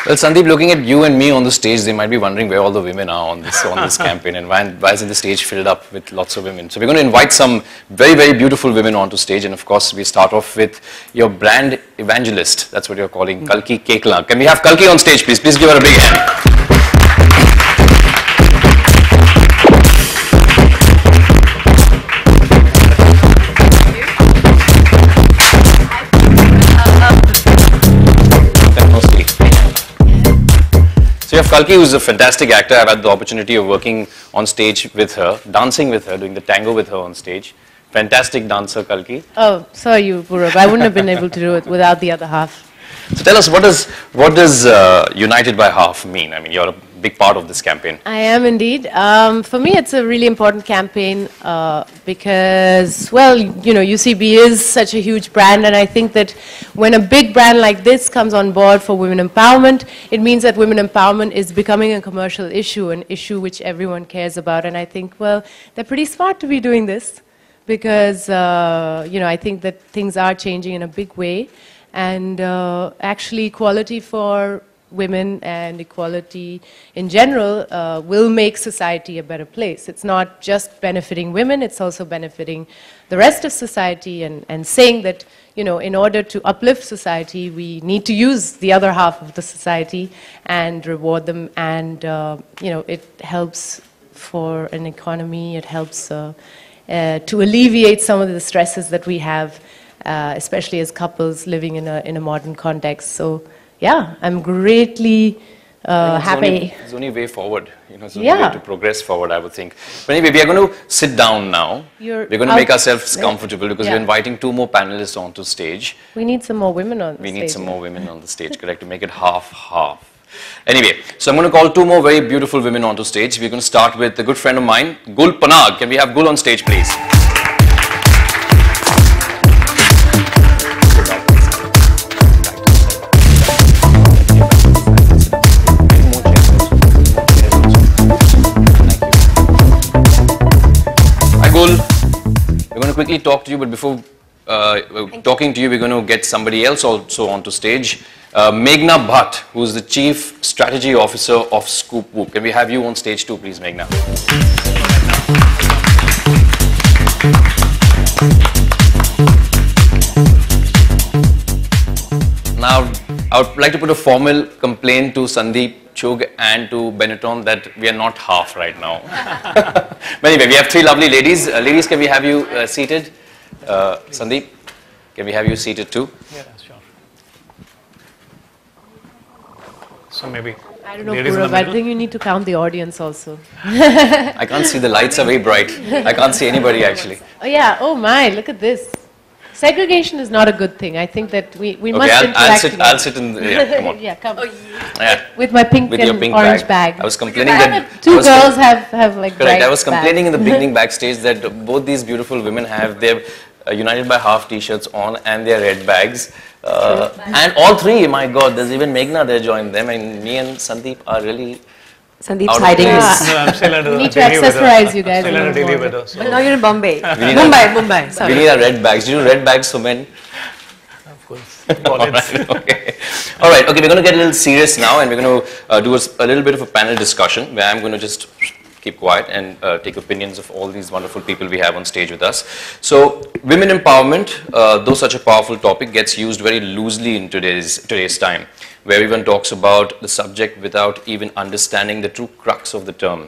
Well, Sandeep, looking at you and me on the stage, they might be wondering where all the women are on this campaign, and why isn't the stage filled up with lots of women? So we're going to invite some very, very beautiful women onto stage, and of course we start off with your brand evangelist. That's what you're calling, Kalki Koechlin. Can we have Kalki on stage, please? Please give her a big hand. So you have Kalki, who's a fantastic actor. I've had the opportunity of working on stage with her, dancing with her, doing the tango with her on stage. Fantastic dancer, Kalki. Oh, so you, Purab. I wouldn't have been able to do it without the other half. So tell us, what does United by Half mean? I mean, you're a big part of this campaign. I am indeed. For me, it's a really important campaign because, well, you know, UCB is such a huge brand, and I think that when a big brand like this comes on board for women empowerment, it means that women empowerment is becoming a commercial issue, an issue which everyone cares about. And I think, well, they're pretty smart to be doing this because, you know, I think that things are changing in a big way. And actually, equality for women and equality in general will make society a better place. It's not just benefiting women, it's also benefiting the rest of society, and saying that, you know, in order to uplift society, we need to use the other half of the society and reward them. And, you know, it helps for an economy, it helps to alleviate some of the stresses that we have, especially as couples living in a modern context. So, yeah, I'm greatly happy. It's the only way forward, you know, it's the only way to progress forward, I would think. But anyway, we are going to sit down now. We're going to make ourselves comfortable because we're inviting 2 more panelists onto stage. We need some more women on the stage. We need some more women on the stage, correct, to make it half-half. Anyway, so I'm going to call 2 more very beautiful women onto stage. We're going to start with a good friend of mine, Gul Panag. Can we have Gul on stage, please? We're going to quickly talk to you, but before talking to you, we're going to get somebody else also onto stage. Meghna Bhatt, who's the Chief Strategy Officer of Scoop Whoop. Can we have you on stage too, please, Meghna? Now, I would like to put a formal complaint to Sandeep Chugh and to Benetton that we are not half right now. But anyway, we have 3 lovely ladies. Ladies, can we have you seated? Sandeep, can we have you seated too? Yeah, sure. So maybe. I don't know, Purab, I think you need to count the audience also. I can't see, the lights are very bright. I can't see anybody actually. Oh yeah, oh my, look at this. Segregation is not a good thing. I think that we must interact. I'll sit in, yeah, come on. Yeah, come. Yeah. With my pink and orange bag. I was complaining that 2 girls have like correct. I was complaining in the beginning backstage that both these beautiful women have their United by Half t-shirts on and their red bags. And all 3, my God, there's even Meghna there joined them, and me and Sandeep are really... Sandeep's hiding his... No, I'm still under We need to accessorize you guys. Still under daily weather. So. But now you're in Bombay. Mumbai. Sorry. We need our red bags. Do you do red bags for men? Of course. Alright, okay. Alright, okay, we're going to get a little serious now, and we're going to do a little bit of a panel discussion where I'm going to just keep quiet and take opinions of all these wonderful people we have on stage with us. So, women empowerment, though such a powerful topic, gets used very loosely in today's time, where everyone talks about the subject without even understanding the true crux of the term.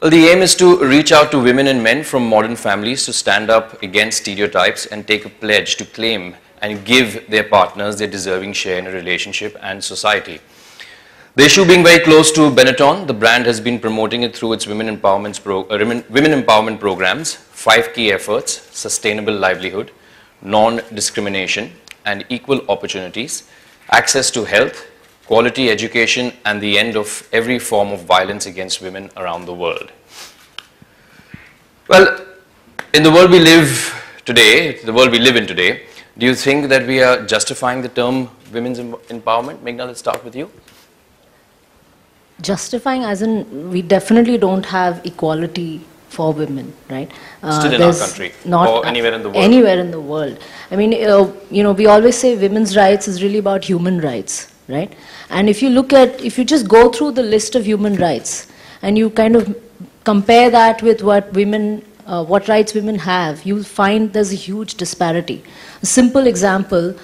Well, the aim is to reach out to women and men from modern families to stand up against stereotypes and take a pledge to claim and give their partners their deserving share in a relationship and society. The issue being very close to Benetton, the brand has been promoting it through its women empowerment programs, 5 key efforts: sustainable livelihood, non-discrimination and equal opportunities, access to health, quality education, and the end of every form of violence against women around the world. Well, in the world we live today, do you think that we are justifying the term women's empowerment? Meghna, let's start with you. Justifying as in, we definitely don't have equality for women, right? Still in our country, or anywhere in the world? Anywhere in the world. I mean, you know, we always say women's rights is really about human rights. right? And if you just go through the list of human rights and you kind of compare that with what rights women have, you'll find there's a huge disparity. A simple example,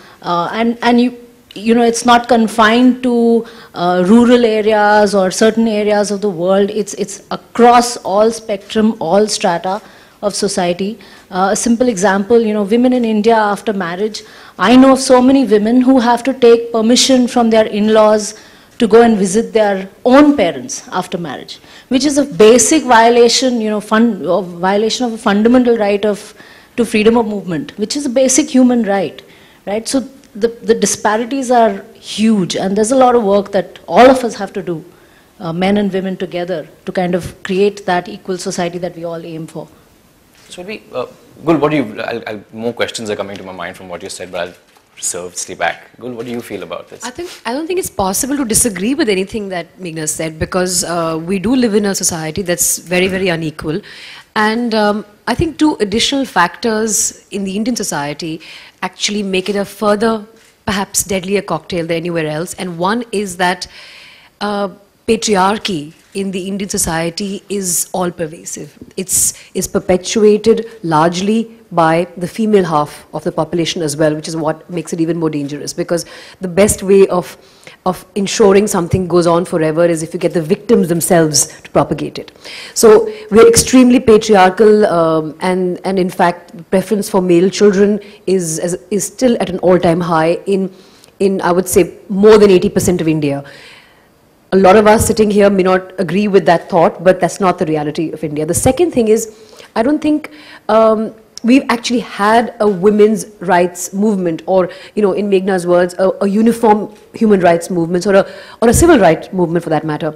it's not confined to rural areas or certain areas of the world. It's across all spectrum, all strata of society. A simple example, women in India after marriage, I know of so many women who have to take permission from their in-laws to go and visit their own parents after marriage, which is a basic violation, violation of a fundamental right to freedom of movement, which is a basic human right, right? So the disparities are huge, and there's a lot of work that all of us have to do, men and women together, to kind of create that equal society that we all aim for. So Gul, what do you, more questions are coming to my mind from what you said, but I'll stay back. Gul, what do you feel about this? I don't think it's possible to disagree with anything that Meghna said, because we do live in a society that's very, very unequal. And I think two additional factors in the Indian society actually make it a further, perhaps deadlier cocktail than anywhere else. And one is that patriarchy in the Indian society is all pervasive. It's perpetuated largely by the female half of the population as well, which is what makes it even more dangerous, because the best way of ensuring something goes on forever is if you get the victims themselves to propagate it. So we're extremely patriarchal, and in fact preference for male children is still at an all-time high in I would say more than 80% of India. A lot of us sitting here may not agree with that thought, but that's not the reality of India. The second thing is, I don't think we've actually had a women's rights movement, or, in Meghna's words, a uniform human rights movement, or a civil rights movement for that matter.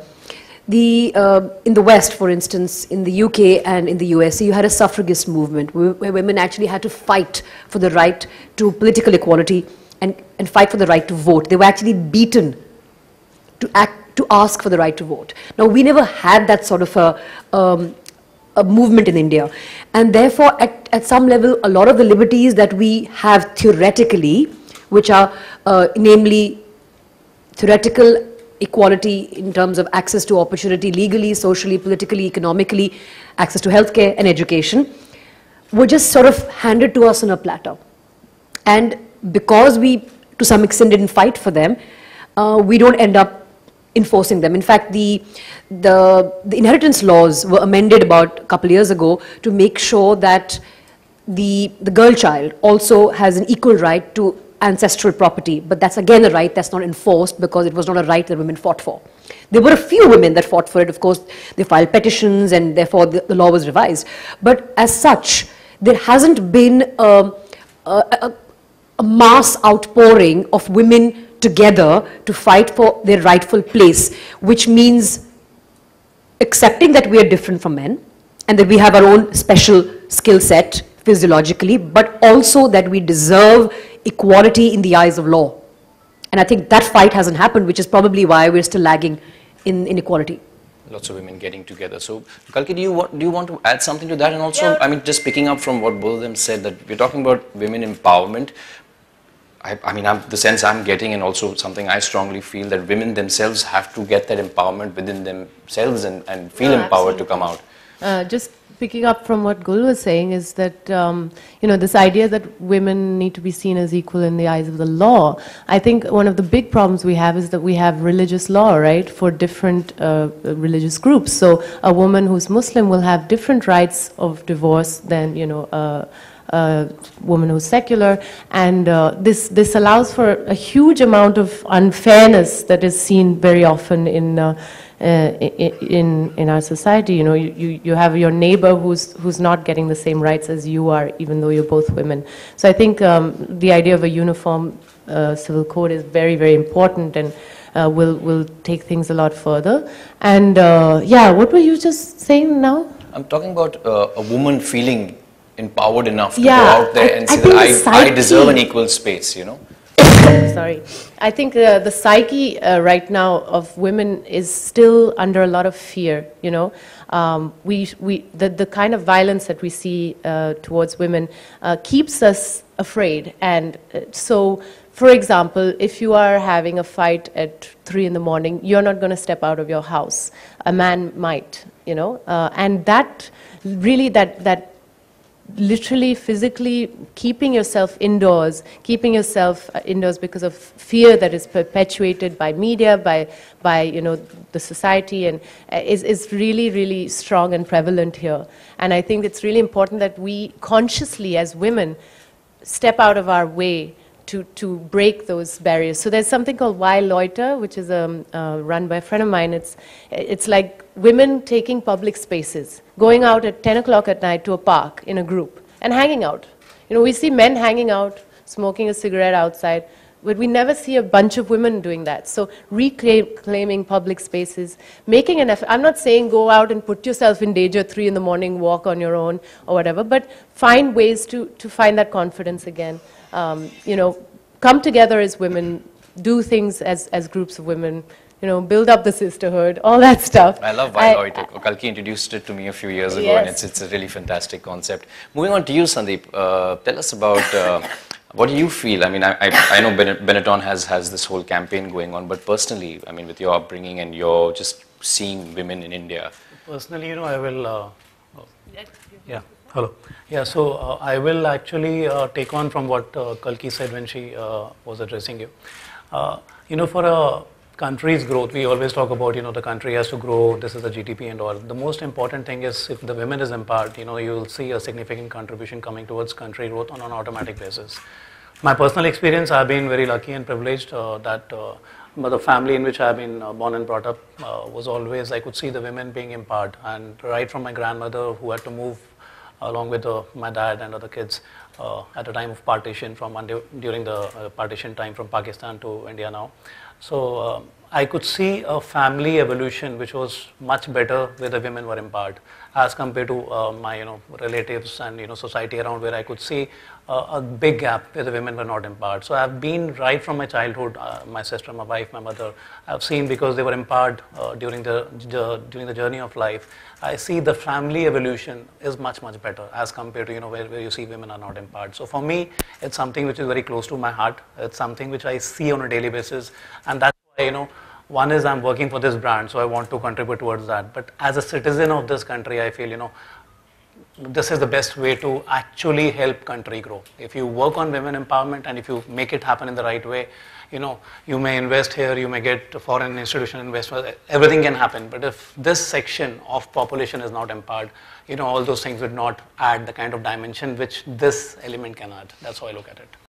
In the West, for instance, in the UK and in the USA, you had a suffragist movement where women actually had to fight for the right to political equality and fight for the right to vote. They were actually beaten to ask for the right to vote. Now, we never had that sort of a movement in India, and therefore at some level a lot of the liberties that we have theoretically, which are namely theoretical equality in terms of access to opportunity legally, socially, politically, economically, access to healthcare and education, were just sort of handed to us on a platter. And because we to some extent didn't fight for them, we don't end up enforcing them. In fact, the inheritance laws were amended about a couple of years ago to make sure that the girl child also has an equal right to ancestral property, but that's again a right that's not enforced because it was not a right that women fought for. There were a few women that fought for it, of course. They filed petitions and therefore the law was revised. But as such, there hasn't been a mass outpouring of women together to fight for their rightful place, which means accepting that we are different from men and that we have our own special skill set physiologically, but also that we deserve equality in the eyes of law. And I think that fight hasn't happened, which is probably why we're still lagging in inequality. Lots of women getting together. So, Kalki, do you want to add something to that? And also, yeah. I mean, just picking up from what both of them said, that we're talking about women empowerment. I mean, the sense I'm getting, and also something I strongly feel, that women themselves have to get that empowerment within themselves and feel empowered to come out. Just picking up from what Gul was saying is that, this idea that women need to be seen as equal in the eyes of the law. I think one of the big problems we have is that we have religious law, right, for different religious groups. So a woman who's Muslim will have different rights of divorce than, a woman who's secular, and this allows for a huge amount of unfairness that is seen very often in our society. You have your neighbor who's not getting the same rights as you are, even though you're both women. So I think the idea of a uniform civil code is very, very important, and will take things a lot further. And yeah, what were you just saying now? I'm talking about a woman feeling empowered enough to go out there and say that I deserve an equal space, Sorry. I think the psyche right now of women is still under a lot of fear, the kind of violence that we see towards women keeps us afraid. And so for example, if you are having a fight at 3 in the morning, you're not going to step out of your house. A man might, you know, and that really, that literally, physically keeping yourself indoors because of fear that is perpetuated by media, by you know, the society, and is really, really strong and prevalent here. And I think it's really important that we consciously, as women, step out of our way to break those barriers. So there's something called Why Loiter, which is run by a friend of mine. It's like women taking public spaces, going out at 10 o'clock at night to a park in a group and hanging out. You know, we see men hanging out, smoking a cigarette outside, but we never see a bunch of women doing that. So reclaiming public spaces, making an effort. I'm not saying go out and put yourself in danger 3 in the morning, walk on your own or whatever, but find ways to find that confidence again. You know, come together as women, do things as groups of women, you know, build up the sisterhood, all that stuff. I love Why Loiter. Kalki introduced it to me a few years ago, and it's a really fantastic concept. Moving on to you, Sandeep, tell us about what do you feel? I mean, I know Benetton has this whole campaign going on, but personally, I mean, with your upbringing and your just seeing women in India. Personally, you know, I will, yeah, hello. Yeah, so I will actually take on from what Kalki said when she was addressing you. You know, for a country's growth, we always talk about, you know, the country has to grow, this is the GDP and all. The most important thing is if the women is empowered, you know, you'll see a significant contribution coming towards country growth on an automatic basis. My personal experience, I've been very lucky and privileged that the family in which I've been born and brought up was always, I could see the women being empowered. And right from my grandmother who had to move along with my dad and other kids at a time of partition during the partition time from Pakistan to India now. So I could see a family evolution which was much better where the women were empowered as compared to my, you know, relatives and, you know, society around, where I could see a big gap where the women were not empowered. So I've been right from my childhood, my sister, my wife, my mother, I've seen because they were empowered during the journey of life. I see the family evolution is much, much better as compared to, you know, where you see women are not empowered. So for me, it's something which is very close to my heart. It's something which I see on a daily basis, and that's why, you know, one is I'm working for this brand, so I want to contribute towards that. But as a citizen of this country, I feel, you know, this is the best way to actually help country grow. If you work on women empowerment and if you make it happen in the right way, you know, you may invest here, you may get foreign institutional investors, everything can happen. But if this section of population is not empowered, you know, all those things would not add the kind of dimension which this element can add. That's how I look at it.